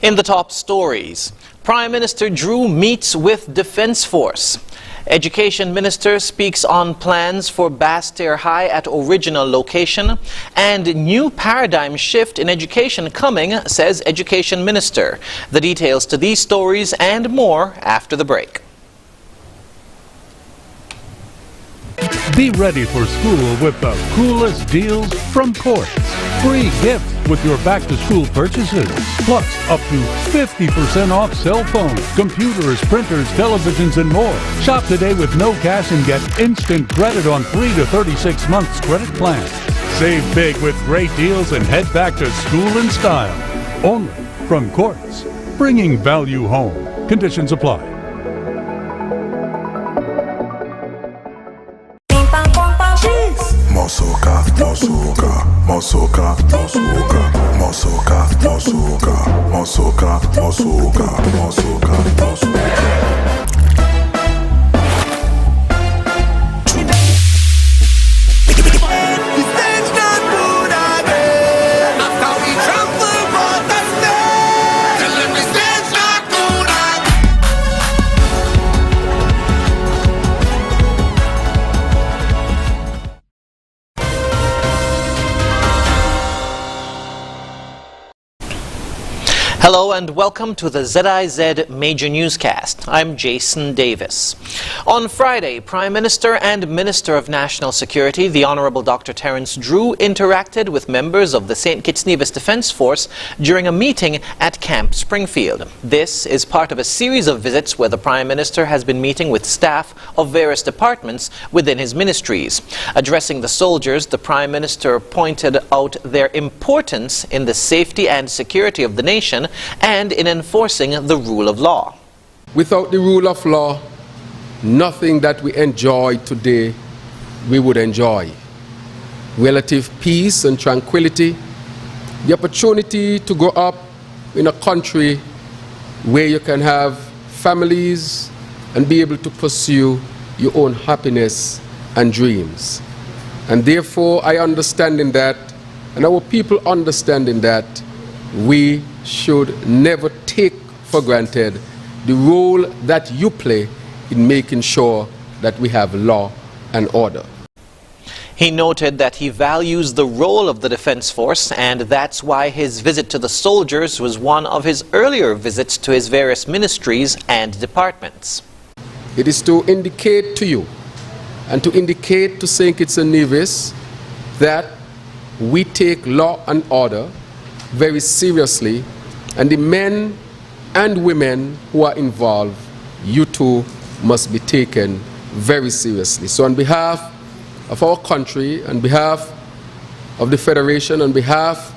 In the top stories, Prime Minister Drew meets with Defence Force. Education Minister speaks on plans for Basseterre High at original location. And new paradigm shift in education coming, says Education Minister. The details to these stories and more after the break. Be ready for school with the coolest deals from Courts. Free gifts with your back-to-school purchases. Plus, up to 50% off cell phones, computers, printers, televisions, and more. Shop today with no cash and get instant credit on 3 to 36 months credit plans. Save big with great deals and head back to school in style. Only from Courts. Bringing value home. Conditions apply. Mosoka, mosoka, mosoka, mosoka, mosoka, mosoka, mosoka, mosoka, mosoka, mosoka. Hello and welcome to the ZIZ Major Newscast. I'm Jason Davis. On Friday, Prime Minister and Minister of National Security, the Honourable Dr. Terence Drew, interacted with members of the St. Kitts Nevis Defence Force during a meeting at Camp Springfield. This is part of a series of visits where the Prime Minister has been meeting with staff of various departments within his ministries. Addressing the soldiers, the Prime Minister pointed out their importance in the safety and security of the nation and in enforcing the rule of law. Without the rule of law, nothing that we enjoy today we would enjoy. Relative peace and tranquility, the opportunity to grow up in a country where you can have families and be able to pursue your own happiness and dreams. And therefore, I understand in that, and our people understand in that, we should never take for granted the role that you play in making sure that we have law and order. He noted that he values the role of the Defence Force, and that's why his visit to the soldiers was one of his earlier visits to his various ministries and departments. It is to indicate to you and to indicate to St. Kitts and Nevis that we take law and order very seriously, and the men and women who are involved, you too must be taken very seriously. So on behalf of our country, on behalf of the Federation, on behalf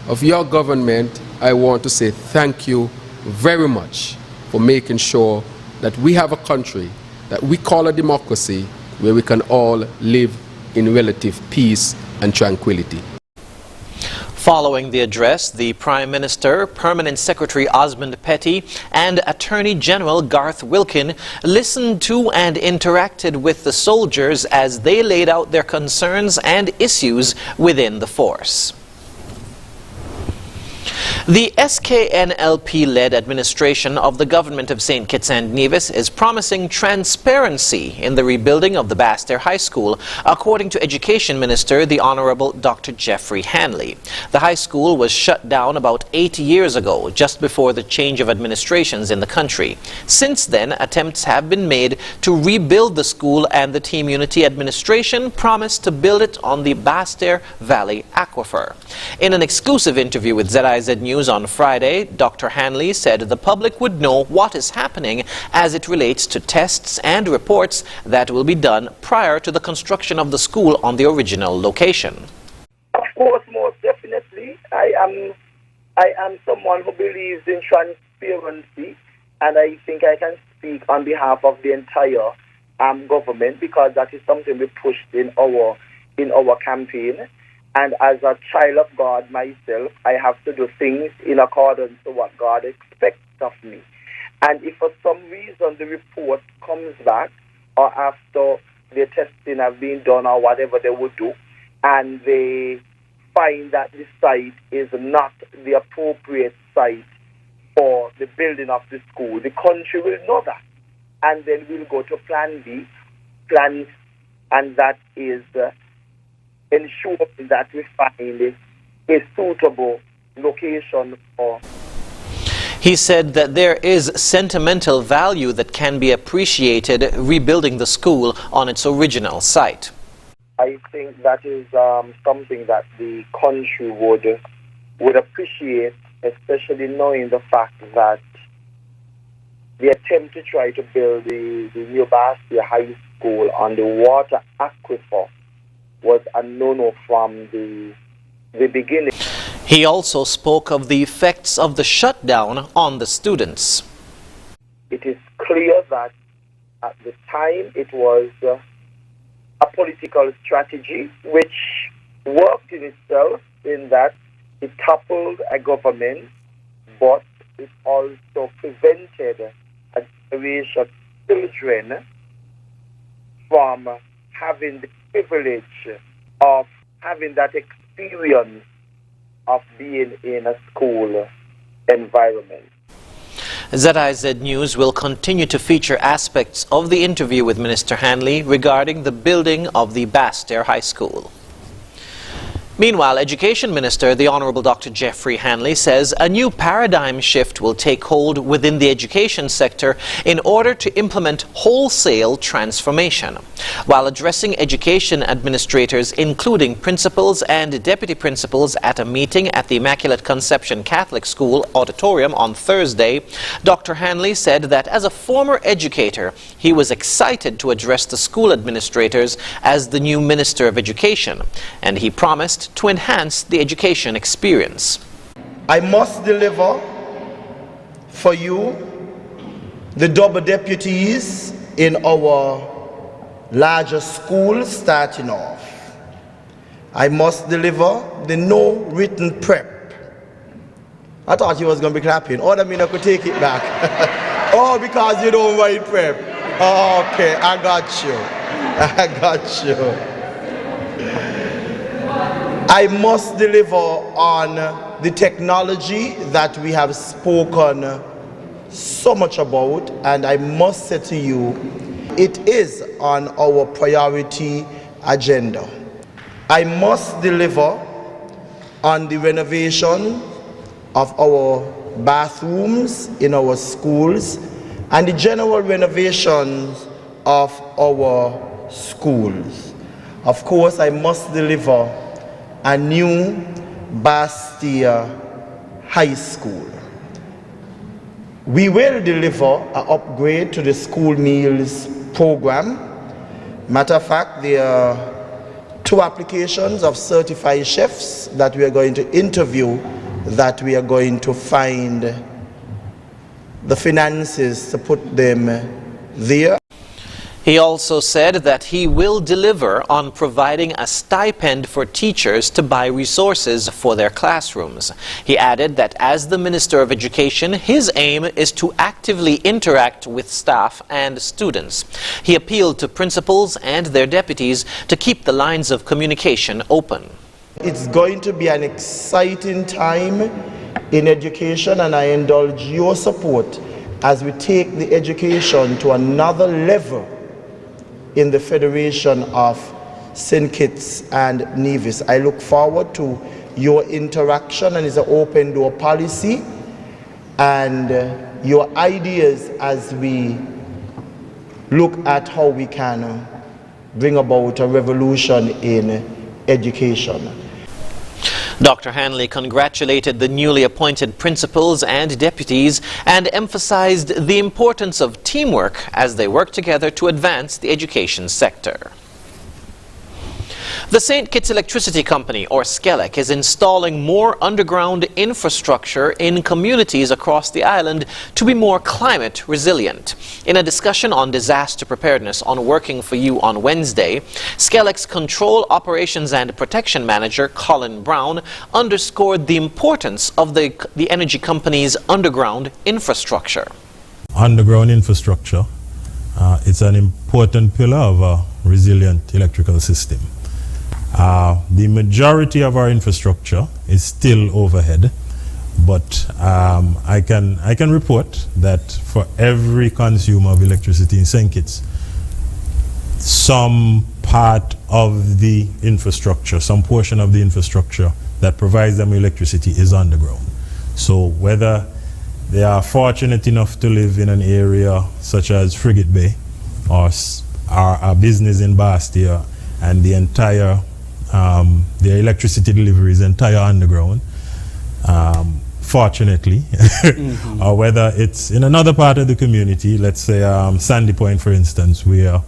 of your government, I want to say thank you very much for making sure that we have a country that we call a democracy where we can all live in relative peace and tranquility. Following the address, the Prime Minister, Permanent Secretary Osmond Petty, and Attorney General Garth Wilkin listened to and interacted with the soldiers as they laid out their concerns and issues within the force. The SKNLP-led administration of the government of St. Kitts and Nevis is promising transparency in the rebuilding of the Basseterre High School, according to Education Minister, the Honourable Dr. Jeffrey Hanley. The high school was shut down about 8 years ago, just before the change of administrations in the country. Since then, attempts have been made to rebuild the school, and the Team Unity administration promised to build it on the Basseterre Valley Aquifer. In an exclusive interview with ZIZ News on Friday, Dr. Hanley said the public would know what is happening as it relates to tests and reports that will be done prior to the construction of the school on the original location. Of course, most definitely. I am someone who believes in transparency, and I think I can speak on behalf of the entire government, because that is something we pushed in our campaign. And as a child of God myself, I have to do things in accordance to what God expects of me. And if for some reason the report comes back, or after the testing have been done or whatever they would do, and they find that the site is not the appropriate site the building of the school, the country will know that. And then we'll go to plan B, and that is ensuring that we find a suitable location for. He said that there is sentimental value that can be appreciated rebuilding the school on its original site. I think that is something that the country would appreciate, especially knowing the fact that the attempt to try to build the new Basseterre High School on the water aquifer was a no-no from the beginning. He also spoke of the effects of the shutdown on the students. It is clear that at the time it was a political strategy which worked in itself in that it toppled a government, but it also prevented a generation of children from having the privilege of having that experience of being in a school environment. ZIZ News will continue to feature aspects of the interview with Minister Hanley regarding the building of the Basseterre High School. Meanwhile, Education Minister, the Honourable Dr. Jeffrey Hanley, says a new paradigm shift will take hold within the education sector in order to implement wholesale transformation. While addressing education administrators, including principals and deputy principals, at a meeting at the Immaculate Conception Catholic School auditorium on Thursday, Dr. Hanley said that as a former educator, he was excited to address the school administrators as the new Minister of Education, and he promised to enhance the education experience. I must deliver for you the double deputies in our larger schools starting off. I must deliver the no written prep. I thought you was going to be clapping. Oh, that means I could take it back. Oh, because you don't write prep. Oh, okay, I got you. I got you. I must deliver on the technology that we have spoken so much about, and I must say to you, it is on our priority agenda. I must deliver on the renovation of our bathrooms in our schools and the general renovations of our schools. Of course, I must deliver a new Basseterre High School. We will deliver an upgrade to the school meals program. Matter of fact, there are 2 applications of certified chefs that we are going to interview, that we are going to find the finances to put them there. He also said that he will deliver on providing a stipend for teachers to buy resources for their classrooms. He added that as the Minister of Education, his aim is to actively interact with staff and students. He appealed to principals and their deputies to keep the lines of communication open. It's going to be an exciting time in education, and I indulge your support as we take the education to another level in the Federation of St. Kitts and Nevis. I look forward to your interaction, and it's an open door policy, and your ideas as we look at how we can bring about a revolution in education. Dr. Hanley congratulated the newly appointed principals and deputies and emphasized the importance of teamwork as they work together to advance the education sector. The St. Kitts Electricity Company, or SCELEC, is installing more underground infrastructure in communities across the island to be more climate resilient. In a discussion on disaster preparedness on Working for You on Wednesday, SCELEC's Control Operations and Protection Manager, Colin Brown, underscored the importance of the energy company's underground infrastructure. Underground infrastructure, it's an important pillar of a resilient electrical system. The majority of our infrastructure is still overhead, but I can report that for every consumer of electricity in St. Kitts, some part of the infrastructure, some portion of the infrastructure that provides them electricity is underground. So whether they are fortunate enough to live in an area such as Frigate Bay or a business in Basseterre and the entire their electricity delivery is entire underground, fortunately, or whether it's in another part of the community, let's say Sandy Point, for instance, where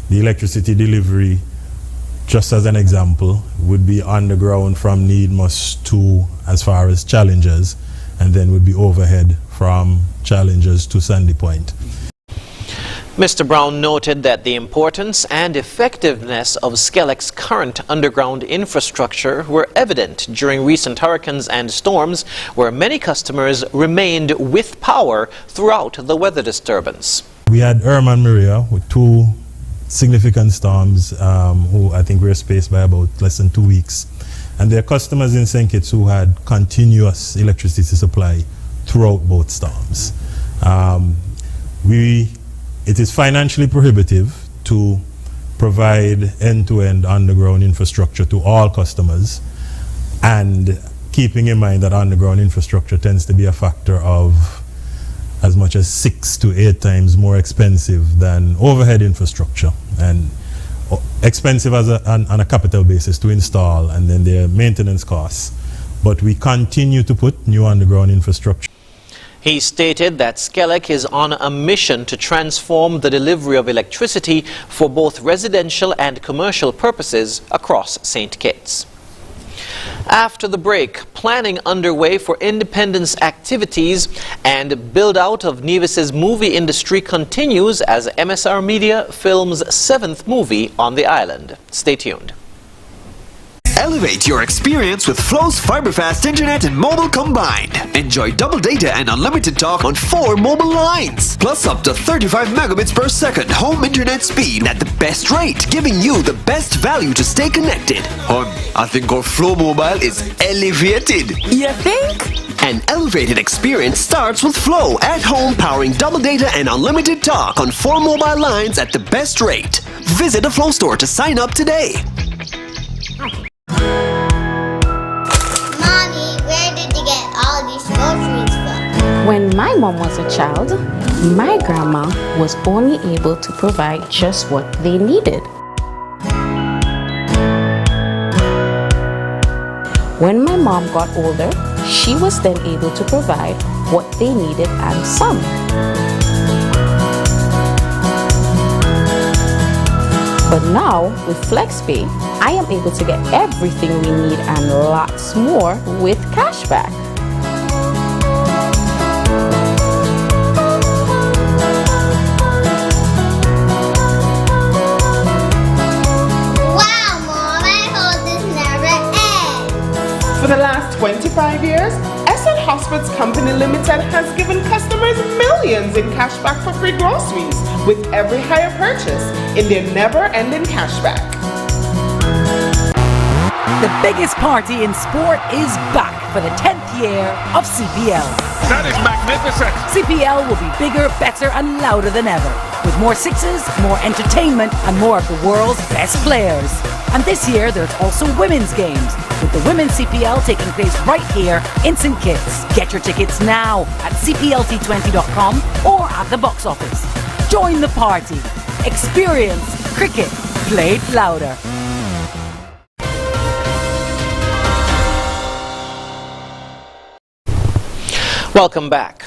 the electricity delivery, just as an example, would be underground from Nevis to as far as Challengers, and then would be overhead from Challengers to Sandy Point. Mr. Brown noted that the importance and effectiveness of Skellec's current underground infrastructure were evident during recent hurricanes and storms, where many customers remained with power throughout the weather disturbance. We had Irma and Maria with two significant storms, who I think were spaced by about less than 2 weeks. And there are customers in St. Kitts who had continuous electricity supply throughout both storms. It is financially prohibitive to provide end-to-end underground infrastructure to all customers, and keeping in mind that underground infrastructure tends to be a factor of as much as 6 to 8 times more expensive than overhead infrastructure, and expensive as on a capital basis to install, and then their maintenance costs. But we continue to put new underground infrastructure. He stated that Skellec is on a mission to transform the delivery of electricity for both residential and commercial purposes across St. Kitts. After the break, planning underway for independence activities and build-out of Nevis's movie industry continues as MSR Media films 7th movie on the island. Stay tuned. Elevate your experience with Flow's fiber-fast internet and mobile combined. Enjoy double data and unlimited talk on 4 mobile lines, plus up to 35 megabits per second home internet speed at the best rate, giving you the best value to stay connected. I think our Flow mobile is elevated. You think? An elevated experience starts with Flow at home, powering double data and unlimited talk on 4 mobile lines at the best rate. Visit a Flow store to sign up today. Mommy, where did you get all these groceries from? When my mom was a child, my grandma was only able to provide just what they needed. When my mom got older, she was then able to provide what they needed and some. But now, with FlexPay, I am able to get everything we need and lots more with cashback. Wow, Mom, I hope this never ends. For the last 25 years, SN Hospice Company Limited has given customers millions in cashback for free groceries with every hire purchase in their never-ending cashback. The biggest party in sport is back for the 10th year of CPL. That is magnificent. CPL will be bigger, better and louder than ever, with more sixes, more entertainment and more of the world's best players. And this year there's also women's games, with the Women's CPL taking place right here in St. Kitts. Get your tickets now at cplt20.com or at the box office. Join the party. Experience cricket played louder. Welcome back.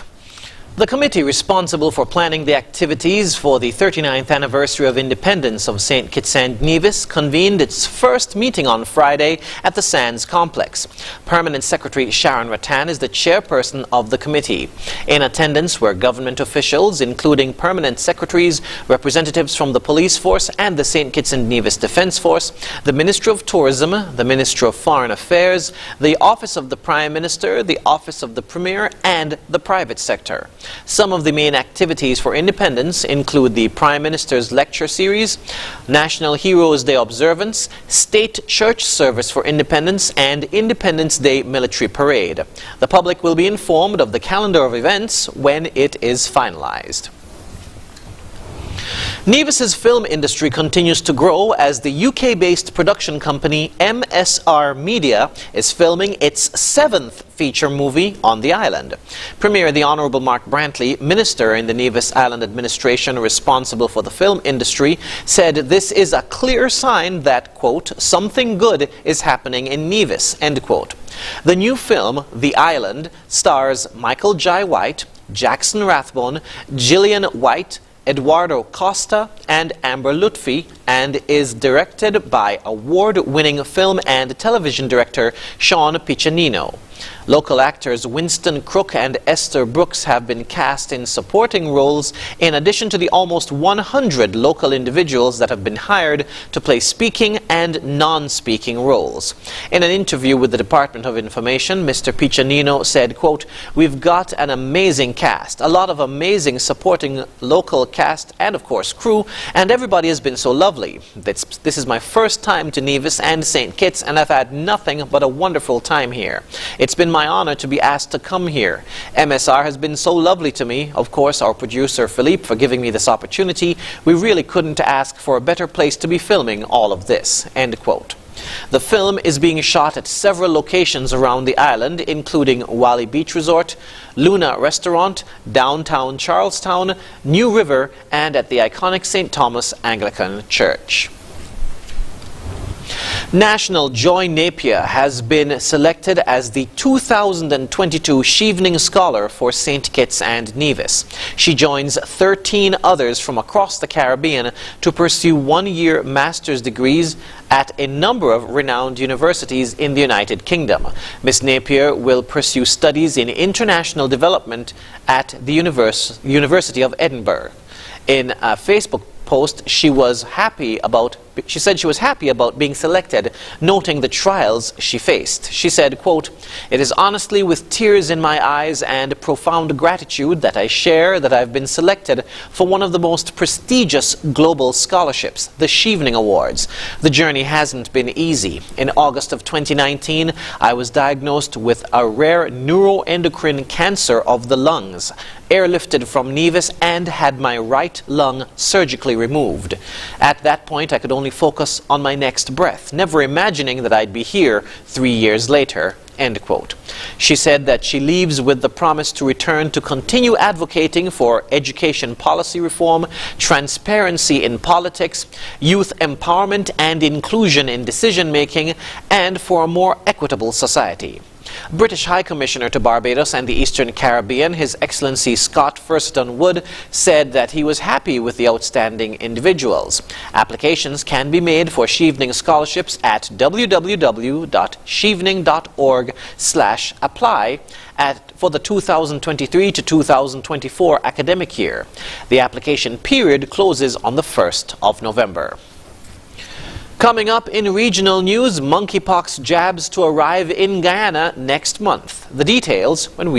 The committee responsible for planning the activities for the 39th anniversary of independence of St. Kitts and Nevis convened its first meeting on Friday at the Sands Complex. Permanent Secretary Sharon Rattan is the chairperson of the committee. In attendance were government officials, including permanent secretaries, representatives from the police force and the St. Kitts and Nevis Defence Force, the Ministry of Tourism, the Ministry of Foreign Affairs, the Office of the Prime Minister, the Office of the Premier, and the private sector. Some of the main activities for independence include the Prime Minister's Lecture Series, National Heroes Day observance, State Church Service for Independence, and Independence Day Military Parade. The public will be informed of the calendar of events when it is finalized. Nevis's film industry continues to grow as the UK-based production company MSR Media is filming its 7th feature movie on the island. Premier the Honourable Mark Brantley, Minister in the Nevis Island administration responsible for the film industry, said this is a clear sign that, quote, something good is happening in Nevis, end quote. The new film, The Island, stars Michael Jai White, Jackson Rathbone, Gillian White, Eduardo Costa and Amber Lutfi, and is directed by award-winning film and television director Sean Piccinino. Local actors Winston Crook and Esther Brooks have been cast in supporting roles, in addition to the almost 100 local individuals that have been hired to play speaking and non-speaking roles. In an interview with the Department of Information, Mr. Piccinino said, quote, "We've got an amazing cast, a lot of amazing supporting local cast and, of course, crew, and everybody has been so lovely. This is my first time to Nevis and St. Kitts, and I've had nothing but a wonderful time here. It's been my honor to be asked to come here. MSR has been so lovely to me. Of course, our producer Philippe for giving me this opportunity. We really couldn't ask for a better place to be filming all of this," end quote. The film is being shot at several locations around the island, including Wally Beach Resort, Luna Restaurant, downtown Charlestown, New River, and at the iconic St. Thomas Anglican Church. National Joy Napier has been selected as the 2022 Chevening Scholar for St. Kitts and Nevis. She joins 13 others from across the Caribbean to pursue one-year master's degrees at a number of renowned universities in the United Kingdom. Ms. Napier will pursue studies in international development at the University of Edinburgh. In a Facebook post, she said she was happy about being selected, noting the trials she faced. She said, quote, "It is honestly with tears in my eyes and profound gratitude that I share that I've been selected for one of the most prestigious global scholarships, the Chevening Awards. The journey hasn't been easy. In August of 2019, I was diagnosed with a rare neuroendocrine cancer of the lungs, airlifted from Nevis, and had my right lung surgically removed. At that point, I could only focus on my next breath, never imagining that I'd be here 3 years later," end quote. She said that she leaves with the promise to return to continue advocating for education policy reform, transparency in politics, youth empowerment and inclusion in decision-making, and for a more equitable society. British High Commissioner to Barbados and the Eastern Caribbean, His Excellency Scott Furston Wood, said that he was happy with the outstanding individuals. Applications can be made for Chevening scholarships at www.chevening.org/apply for the 2023 to 2024 academic year. The application period closes on the 1st of November. Coming up in regional news, monkeypox jabs to arrive in Guyana next month. The details when we